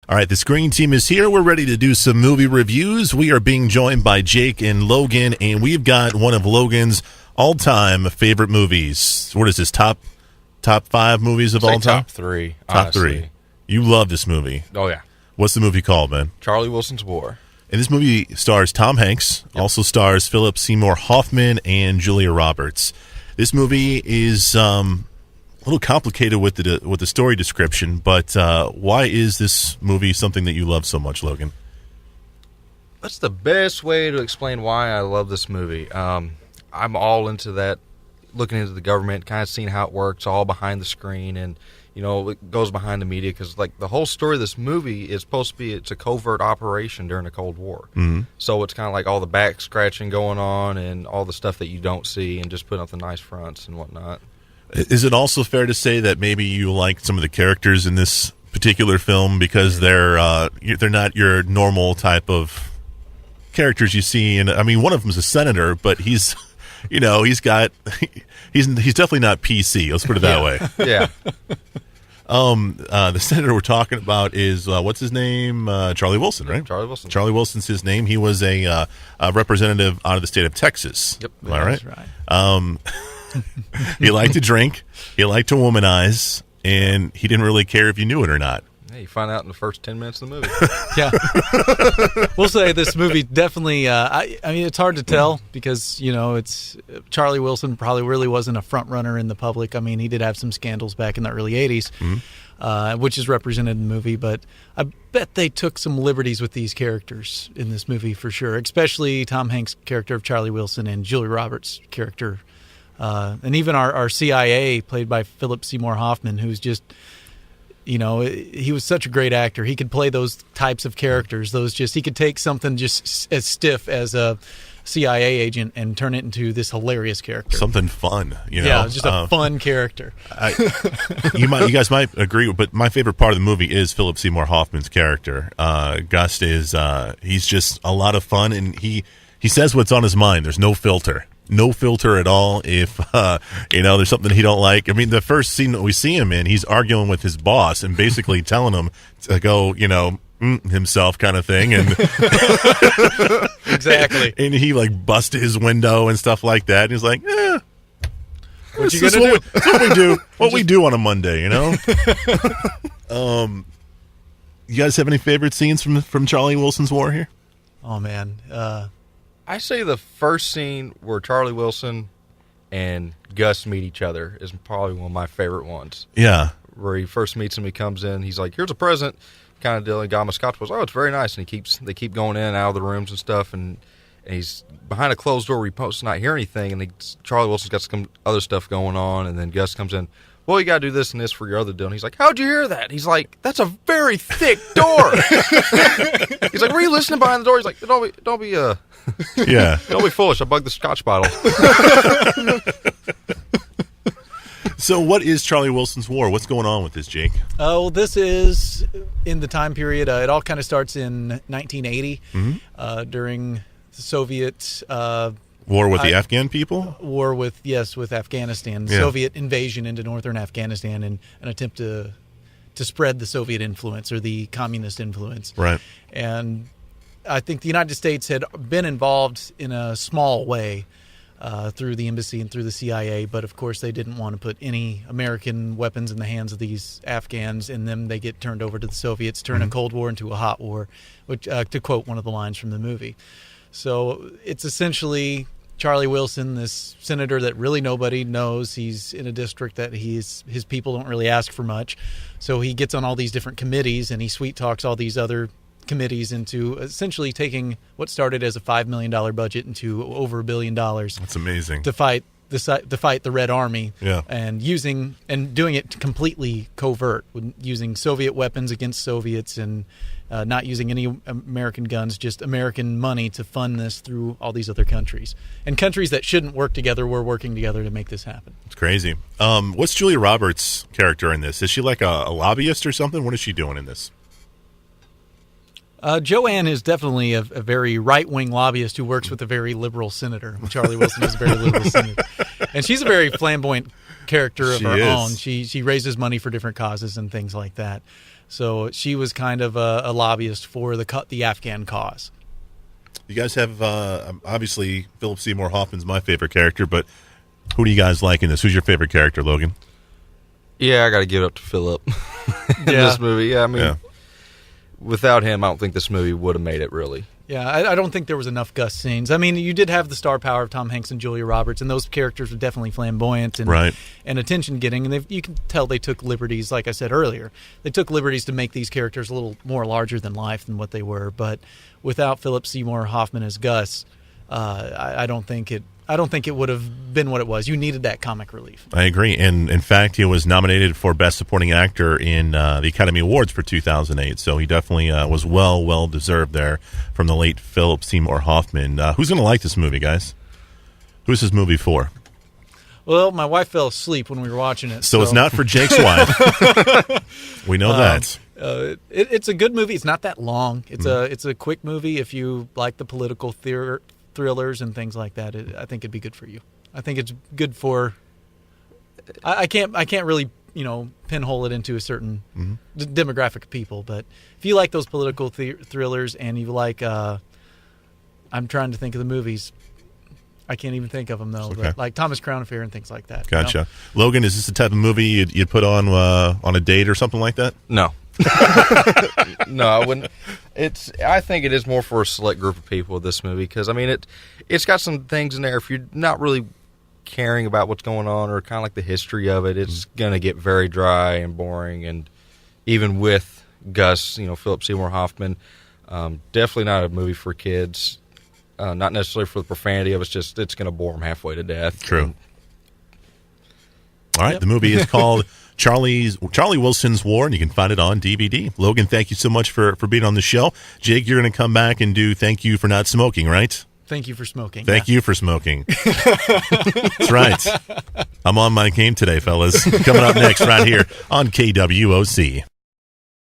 All right, the Screen Team is here. We're ready to do some movie reviews. We are being joined by Jake and Logan, and we've got one of Logan's all-time favorite movies. What is this, top 5 movies of all time? Top 3, Top honestly. 3. You love this movie. Oh, yeah. What's the movie called, man? Charlie Wilson's War. And this movie stars Tom Hanks, also stars Philip Seymour Hoffman and Julia Roberts. This movie is a little complicated with the story description, but why is this movie something that you love so much, Logan? That's the best way to explain why I love this movie. I'm all into that, looking into the government, kind of seeing how it works, all behind the screen, and it goes behind the media because like the whole story of this movie is supposed to be it's a covert operation during the Cold War. Mm-hmm. So it's kind of like all the back scratching going on and all the stuff that you don't see, and just putting up the nice fronts and whatnot. Is it also fair to say that maybe you like some of the characters in this particular film because they're not your normal type of characters you see? And I mean, one of them is a senator, but he's definitely not PC. Let's put it that way. Yeah. The senator we're talking about is what's his name? Charlie Wilson, right? Charlie Wilson. Charlie Wilson's his name. He was a representative out of the state of Texas. Yep. Am I right? That's right. He liked to drink. He liked to womanize, and he didn't really care if you knew it or not. Yeah, you find out in the first 10 minutes of the movie. Yeah. We'll say this movie definitely, I mean, it's hard to tell because, it's Charlie Wilson probably really wasn't a front runner in the public. I mean, he did have some scandals back in the early 80s, which is represented in the movie, but I bet they took some liberties with these characters in this movie for sure, especially Tom Hanks' character of Charlie Wilson and Julia Roberts' character. And even our CIA, played by Philip Seymour Hoffman, who's just, he was such a great actor. He could play those types of characters. He could take something just as stiff as a CIA agent and turn it into this hilarious character. Something fun, Yeah, just a fun character. You guys might agree, but my favorite part of the movie is Philip Seymour Hoffman's character. Gus is he's just a lot of fun, and he says what's on his mind. There's no filter. No filter at all. If there's something he don't like. I mean, the first scene that we see him in, he's arguing with his boss and basically telling him to go, himself kind of thing, and Exactly. And he like busted his window and stuff like that. And he's like, What you gonna do? That's what we do. What we do on a Monday, You guys have any favorite scenes from Charlie Wilson's War here? Oh man. I say the first scene where Charlie Wilson and Gus meet each other is probably one of my favorite ones. Yeah. Where he first meets him, he comes in, he's like, "Here's a present," kind of deal. He got him a Scotch. Oh, it's very nice. And they keep going in and out of the rooms and stuff, and he's behind a closed door where he's supposed to not hear anything. And Charlie Wilson's got some other stuff going on, and then Gus comes in. "Well, you got to do this and this for your other deal." And he's like, "How'd you hear that?" He's like, "That's a very thick door." He's like, "Were you listening behind the door?" He's like, Don't be Yeah. Don't be foolish. I bugged the Scotch bottle." So what is Charlie Wilson's War? What's going on with this, Jake? Well, this is in the time period. It all kind of starts in 1980 during the Soviet War with the Afghan people? war with Afghanistan, Yeah. Soviet invasion into northern Afghanistan, and an attempt to spread the Soviet influence or the communist influence. Right. And I think the United States had been involved in a small way through the embassy and through the CIA, but of course they didn't want to put any American weapons in the hands of these Afghans, and then they get turned over to the Soviets, turn a Cold War into a hot war, which to quote one of the lines from the movie. So it's essentially Charlie Wilson, this senator that really nobody knows. He's in a district that his people don't really ask for much, so he gets on all these different committees and he sweet talks all these other committees into essentially taking what started as a $5 million budget into over $1 billion. That's amazing. To fight the Red Army. Yeah. And doing it completely covert, using Soviet weapons against Soviets and not using any American guns, just American money to fund this through all these other countries. And countries that shouldn't work together were working together to make this happen. It's crazy. What's Julia Roberts' character in this? Is she like a lobbyist or something? What is she doing in this? Joanne is definitely a very right-wing lobbyist who works with a very liberal senator. Charlie Wilson is a very liberal senator. And she's a very flamboyant character of She her is. own. She raises money for different causes and things like that. So she was kind of a lobbyist for the Afghan cause. You guys have obviously Philip Seymour Hoffman's my favorite character, but who do you guys like in this? Who's your favorite character, Logan? Yeah, I got to give it up to Philip in this movie. Yeah, I mean, without him, I don't think this movie would have made it, really. Yeah, I don't think there was enough Gus scenes. I mean, you did have the star power of Tom Hanks and Julia Roberts, and those characters were definitely flamboyant and attention-getting. And you can tell they took liberties, like I said earlier. They took liberties to make these characters a little more larger than life than what they were. But without Philip Seymour Hoffman as Gus, I don't think it would have been what it was. You needed that comic relief. I agree. And in fact, he was nominated for Best Supporting Actor in the Academy Awards for 2008. So he definitely was well deserved there from the late Philip Seymour Hoffman. Who's going to like this movie, guys? Who's this movie for? Well, my wife fell asleep when we were watching it. So it's not for Jake's wife. We know that. It's a good movie. It's not that long. It's a quick movie if you like the political thrillers and things like that. I think it'd be good for you. I think it's good for. I can't really pinhole it into a certain demographic of people, but if you like those political thrillers and you like, I'm trying to think of the movies. I can't even think of them though. Okay. But like Thomas Crown Affair and things like that. Gotcha. Logan, is this the type of movie you'd put on a date or something like that? No. No, I wouldn't. I think it is more for a select group of people, this movie, because I mean it's got some things in there. If you're not really caring about what's going on or kind of like the history of it, it's gonna get very dry and boring. And even with Gus, Philip Seymour Hoffman, definitely not a movie for kids. Not necessarily for the profanity of it. It's gonna bore them halfway to death. True. All right, the movie is called Charlie Wilson's War, and you can find it on DVD. Logan, thank you so much for being on the show. Jake, you're going to come back and do Thank You for Not Smoking, right? Thank you for smoking. Thank you for smoking. That's right. I'm on my game today, fellas. Coming up next right here on KWOC.